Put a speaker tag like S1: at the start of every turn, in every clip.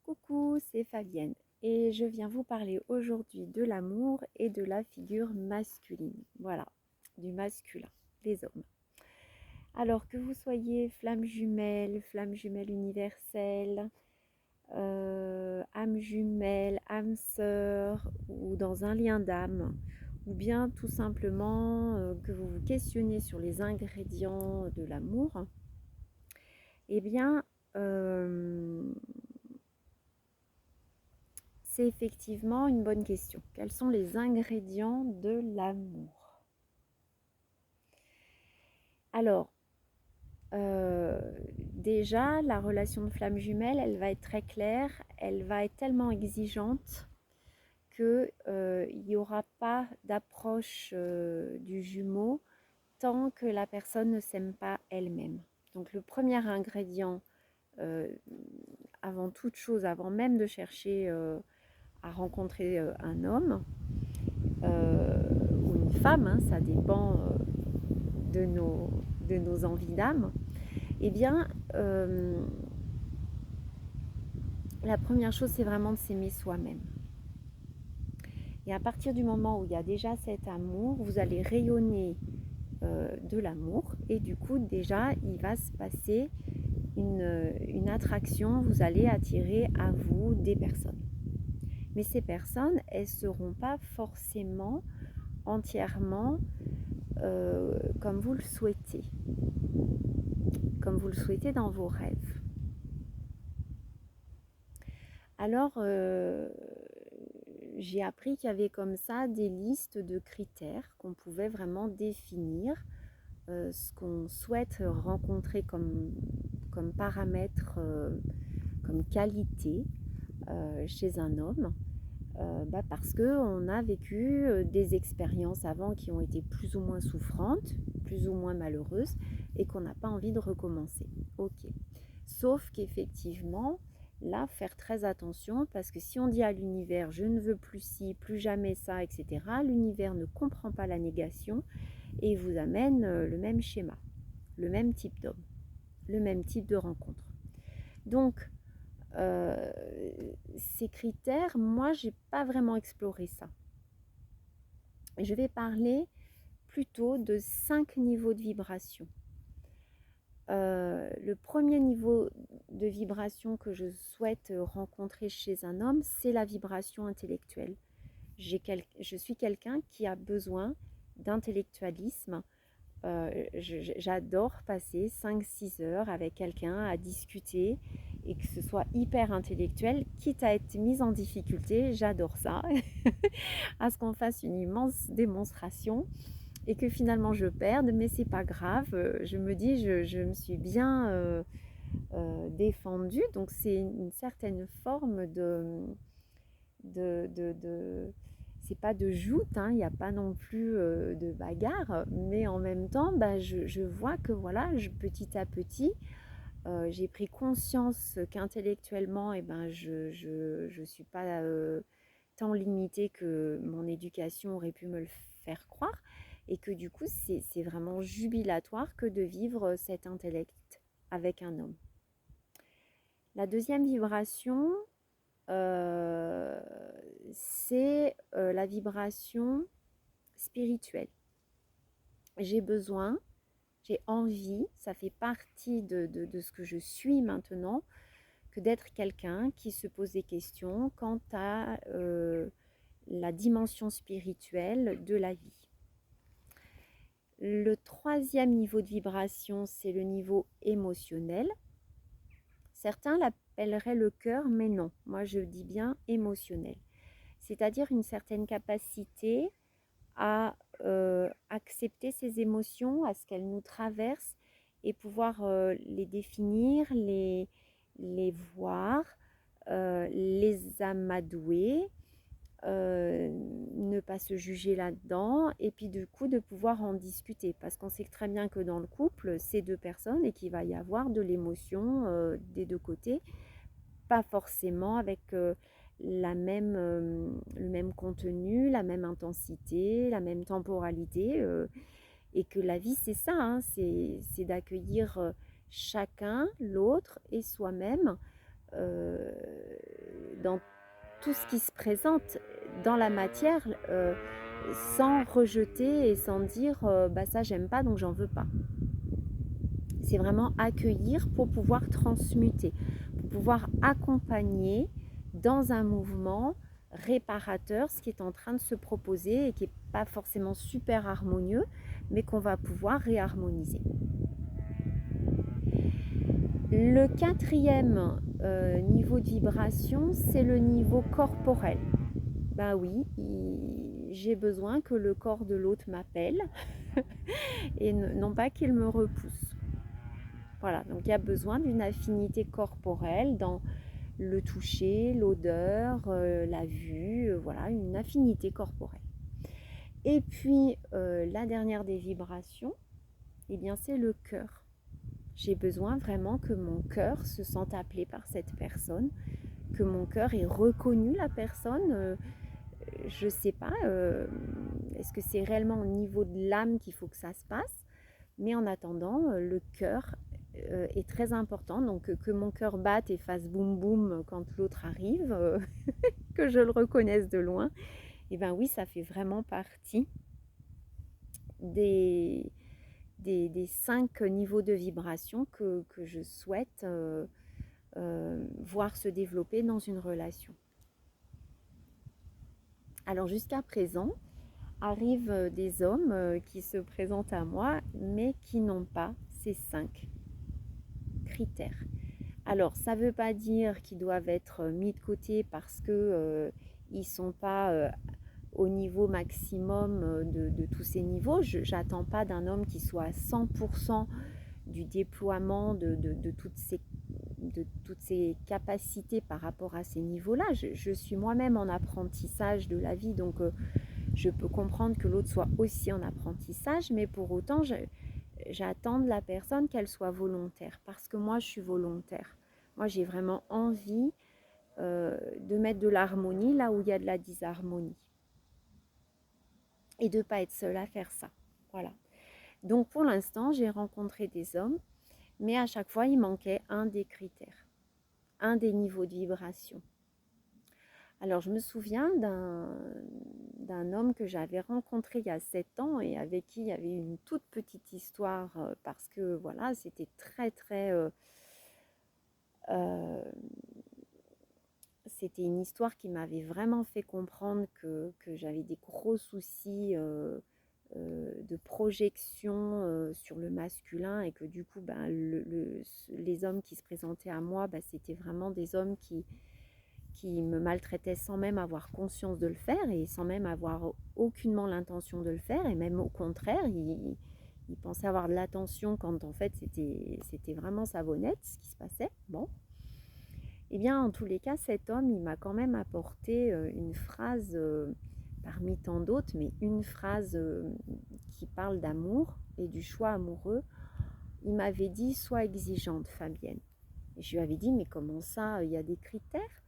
S1: Coucou, c'est Fabienne et je viens vous parler aujourd'hui de l'amour et de la figure masculine. Voilà, du masculin, des hommes. Alors que vous soyez flamme jumelle universelle, âme sœur ou dans un lien d'âme, ou bien tout simplement que vous vous questionnez sur les ingrédients de l'amour, eh bien, c'est effectivement une bonne question. Quels sont les ingrédients de l'amour? Alors, déjà, la relation de flamme jumelle, elle va être très claire, elle va être tellement exigeante qu'il n'y aura pas d'approche du jumeau tant que la personne ne s'aime pas elle-même. Donc le premier ingrédient, euh, avant toute chose, avant même de chercher à rencontrer un homme, ou une femme, hein, ça dépend de nos envies d'âme, eh bien, la première chose, c'est vraiment de s'aimer soi-même. Et à partir du moment où il y a déjà cet amour, vous allez rayonner de l'amour et du coup, déjà, il va se passer une attraction, vous allez attirer à vous des personnes. Mais ces personnes, elles ne seront pas forcément entièrement comme vous le souhaitez, dans vos rêves. Alors, j'ai appris qu'il y avait comme ça des listes de critères qu'on pouvait vraiment définir, ce qu'on souhaite rencontrer comme paramètre, comme qualité chez un homme. Parce qu'on a vécu des expériences avant qui ont été plus ou moins souffrantes, plus ou moins malheureuses, et qu'on n'a pas envie de recommencer. Ok. Sauf qu'effectivement, là, faire très attention, parce que si on dit à l'univers, je ne veux plus ci, plus jamais ça, etc., l'univers ne comprend pas la négation et vous amène le même schéma, le même type d'homme, le même type de rencontre. Donc, ces critères, moi, j'ai pas vraiment exploré ça. Je vais parler plutôt de 5 niveaux de vibration. Le premier niveau de vibration que je souhaite rencontrer chez un homme, c'est la vibration intellectuelle. Je suis quelqu'un qui a besoin d'intellectualisme. J'adore passer 5-6 heures avec quelqu'un à discuter et que ce soit hyper intellectuel, quitte à être mise en difficulté, j'adore ça, à ce qu'on fasse une immense démonstration et que finalement je perde, mais c'est pas grave, je me dis, je me suis bien défendue, donc c'est une certaine forme de c'est pas de joute, hein, il n'y a pas non plus de bagarre, mais en même temps, je vois que voilà, petit à petit, j'ai pris conscience qu'intellectuellement, je suis pas tant limitée que mon éducation aurait pu me le faire croire, et que du coup, c'est vraiment jubilatoire que de vivre cet intellect avec un homme. La deuxième vibration, c'est la vibration spirituelle. J'ai besoin, j'ai envie, ça fait partie de ce que je suis maintenant, que d'être quelqu'un qui se pose des questions quant à la dimension spirituelle de la vie. Le troisième niveau de vibration, c'est le niveau émotionnel. Certains l'appelleraient le cœur, mais non, moi je dis bien émotionnel. C'est-à-dire une certaine capacité à accepter ses émotions, à ce qu'elles nous traversent et pouvoir les définir, les voir, les amadouer, ne pas se juger là-dedans et puis du coup de pouvoir en discuter parce qu'on sait très bien que dans le couple c'est deux personnes et qu'il va y avoir de l'émotion des deux côtés, pas forcément avec le même contenu, la même intensité, la même temporalité, et que la vie c'est ça, hein, c'est d'accueillir chacun, l'autre et soi-même dans tout ce qui se présente dans la matière, sans rejeter et sans dire bah ça j'aime pas donc j'en veux pas. C'est vraiment accueillir pour pouvoir transmuter, pour pouvoir accompagner dans un mouvement réparateur ce qui est en train de se proposer et qui n'est pas forcément super harmonieux, mais qu'on va pouvoir réharmoniser. Le quatrième niveau de vibration, c'est le niveau corporel. Ben oui, j'ai besoin que le corps de l'autre m'appelle et non pas qu'il me repousse. Voilà, donc il y a besoin d'une affinité corporelle dans le toucher, l'odeur, la vue, voilà, une affinité corporelle. Et puis, la dernière des vibrations, eh bien, c'est le cœur. J'ai besoin vraiment que mon cœur se sente appelé par cette personne, que mon cœur ait reconnu la personne. Je ne sais pas, est-ce que c'est réellement au niveau de l'âme qu'il faut que ça se passe? Mais en attendant, le cœur est très important. Donc que mon cœur batte et fasse boum boum quand l'autre arrive, que je le reconnaisse de loin, et ben oui, ça fait vraiment partie des 5 niveaux de vibration que je souhaite voir se développer dans une relation. Alors jusqu'à présent, arrivent des hommes qui se présentent à moi, mais qui n'ont pas ces 5 critères. Alors, ça ne veut pas dire qu'ils doivent être mis de côté parce qu'ils ne sont pas au niveau maximum de tous ces niveaux. Je n'attends pas d'un homme qui soit à 100% du déploiement de toutes ces capacités par rapport à ces niveaux-là. Je suis moi-même en apprentissage de la vie, donc je peux comprendre que l'autre soit aussi en apprentissage, mais pour autant, j'attends de la personne qu'elle soit volontaire, parce que moi, je suis volontaire. Moi, j'ai vraiment envie de mettre de l'harmonie là où il y a de la disharmonie. Et de ne pas être seule à faire ça. Voilà. Donc, pour l'instant, j'ai rencontré des hommes, mais à chaque fois, il manquait un des critères, un des niveaux de vibration. Alors, je me souviens d'un homme que j'avais rencontré il y a 7 ans et avec qui il y avait eu une toute petite histoire parce que, voilà, c'était très, très... c'était une histoire qui m'avait vraiment fait comprendre que j'avais des gros soucis de projection sur le masculin et que du coup, ben, les hommes qui se présentaient à moi, ben, c'était vraiment des hommes qui me maltraitaient sans même avoir conscience de le faire et sans même avoir aucunement l'intention de le faire, et même au contraire, ils pensaient avoir de l'attention quand en fait c'était vraiment savonnette ce qui se passait. Bon. Eh bien, en tous les cas, cet homme, il m'a quand même apporté une phrase parmi tant d'autres, mais une phrase qui parle d'amour et du choix amoureux. Il m'avait dit: sois exigeante, Fabienne. Et je lui avais dit: mais comment ça, il y a des critères?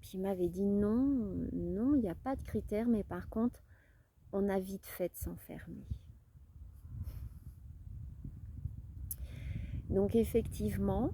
S1: Puis il m'avait dit: non, non, il n'y a pas de critères, mais par contre, on a vite fait de s'enfermer. Donc effectivement,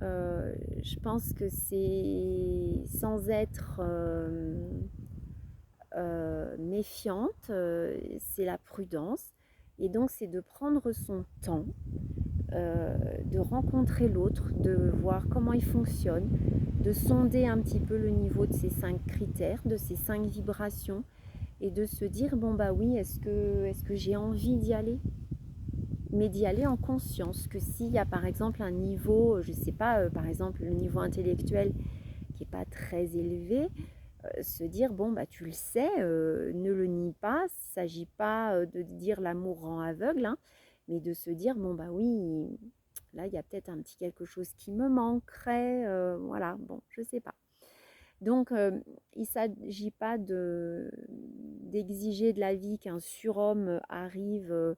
S1: je pense que c'est sans être méfiante, c'est la prudence. Et donc c'est de prendre son temps, de rencontrer l'autre, de voir comment il fonctionne, de sonder un petit peu le niveau de ces 5 critères, de ces 5 vibrations, et de se dire, bon bah oui, est-ce que j'ai envie d'y aller? Mais d'y aller en conscience, que s'il y a par exemple un niveau, je ne sais pas, par exemple le niveau intellectuel qui n'est pas très élevé, se dire, bon bah tu le sais, ne le nie pas, il ne s'agit pas de dire l'amour rend aveugle, hein, mais de se dire, bon bah oui, là il y a peut-être un petit quelque chose qui me manquerait, voilà, bon, je ne sais pas. Donc il ne s'agit pas d'exiger de la vie qu'un surhomme arrive,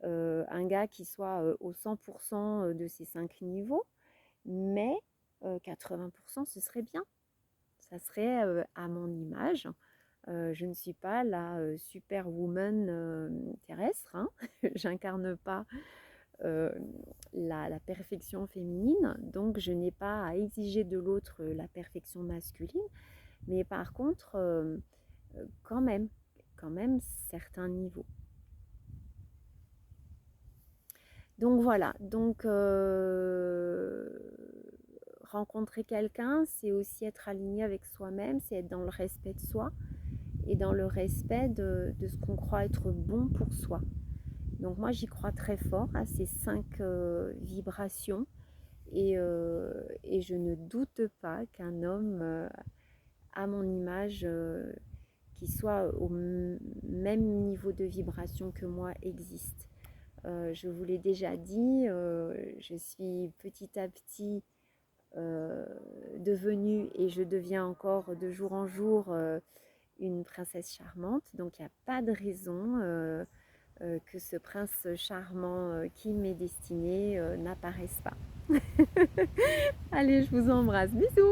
S1: un gars qui soit au 100% de ces 5 niveaux, mais 80% ce serait bien. Ça serait à mon image. Je ne suis pas la superwoman terrestre, hein. J'incarne pas la perfection féminine, donc je n'ai pas à exiger de l'autre la perfection masculine, mais par contre, quand même, quand même certains niveaux. Donc voilà, donc rencontrer quelqu'un, c'est aussi être aligné avec soi-même, c'est être dans le respect de soi et dans le respect de ce qu'on croit être bon pour soi. Donc moi, j'y crois très fort à ces 5 vibrations et je ne doute pas qu'un homme à mon image, qui soit au même niveau de vibration que moi, existe. Je vous l'ai déjà dit, je suis petit à petit devenue et je deviens encore de jour en jour une princesse charmante. Donc il n'y a pas de raison que ce prince charmant qui m'est destiné n'apparaisse pas. Allez, je vous embrasse. Bisous!